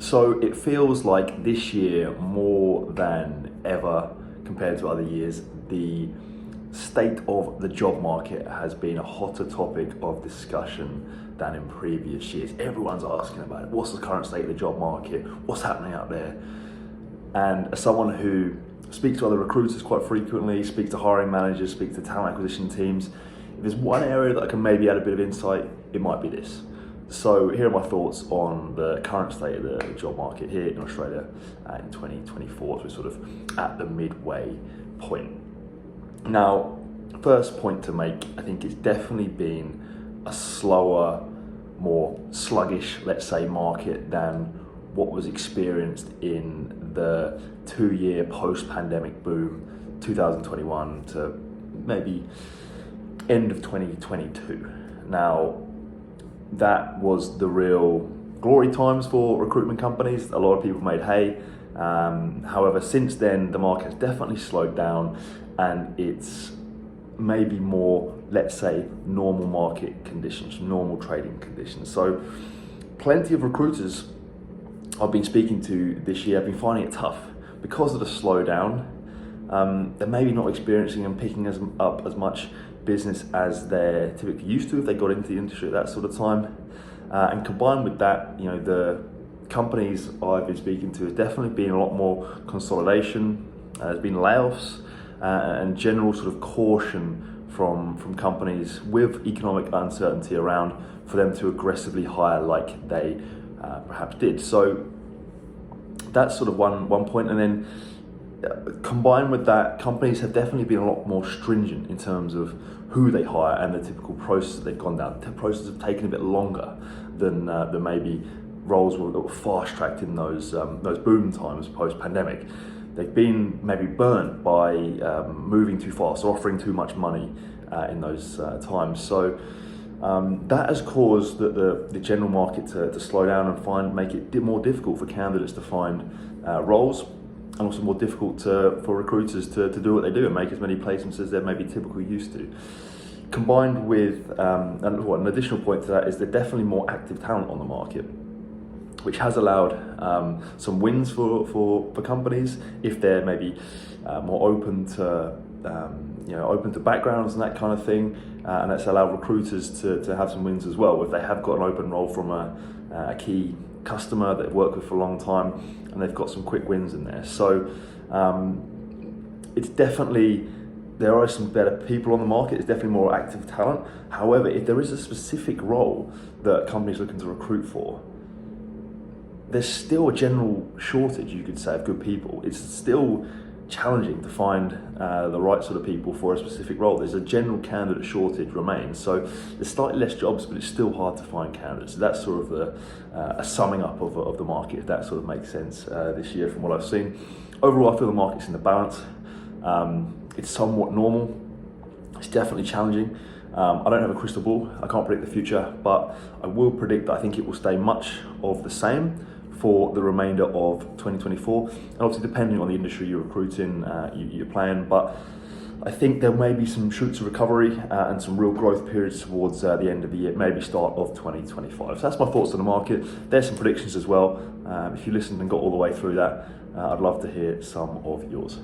So it feels like this year, more than ever compared to other years, the state of the job market has been a hotter topic of discussion than in previous years. Everyone's asking about it. What's the current state of the job market? What's happening out there? And as someone who speaks to other recruiters quite frequently, speaks to hiring managers, speaks to talent acquisition teams, if there's one area that I can maybe add a bit of insight, it might be this. So here are my thoughts on the current state of the job market here in Australia in 2024, as we're sort of at the midway point. Now, first point to make, I think it's definitely been a slower, more sluggish, let's say, market than what was experienced in the 2-year post-pandemic boom, 2021 to maybe end of 2022. Now, that was the real glory times for recruitment companies. A lot of people made hay. However, since then, the market has definitely slowed down and it's maybe more, let's say, normal market conditions, normal trading conditions. So plenty of recruiters I've been speaking to this year have been finding it tough because of the slowdown. They're maybe not experiencing and picking up as much business as they're typically used to if they got into the industry at that sort of time. And combined with that, the companies I've been speaking to, has definitely been a lot more consolidation. There's been layoffs and general sort of caution from companies with economic uncertainty around for them to aggressively hire like they perhaps did. So that's sort of one point. And then combined with that, companies have definitely been a lot more stringent in terms of who they hire and the typical process they've gone down. The processes have taken a bit longer than maybe roles that were fast-tracked in those boom times post-pandemic. They've been maybe burnt by moving too fast, offering too much money in those times. So that has caused the general market to slow down and make it more difficult for candidates to find roles, and also more difficult for recruiters to do what they do and make as many placements as they're maybe typically used to. Combined with, an additional point to that is there's definitely more active talent on the market, which has allowed some wins for companies if they're maybe more open to backgrounds and that kind of thing, and that's allowed recruiters to have some wins as well if they have got an open role from a key customer that they've worked with for a long time and they've got some quick wins in there. So it's definitely, there are some better people on the market, it's definitely more active talent. However, if there is a specific role that companies are looking to recruit for, there's still a general shortage, you could say, of good people. It's still challenging to find the right sort of people for a specific role. There's a general candidate shortage remains. So there's slightly less jobs, but it's still hard to find candidates. So that's sort of a summing up of the market, if that sort of makes sense this year from what I've seen. Overall, I feel the market's in the balance. It's somewhat normal. It's definitely challenging. I don't have a crystal ball. I can't predict the future, but I will predict that I think it will stay much of the same for the remainder of 2024, and obviously depending on the industry you're recruiting, you're playing, but I think there may be some shoots of recovery and some real growth periods towards the end of the year, maybe start of 2025. So that's my thoughts on the market. There's some predictions as well. If you listened and got all the way through that, I'd love to hear some of yours.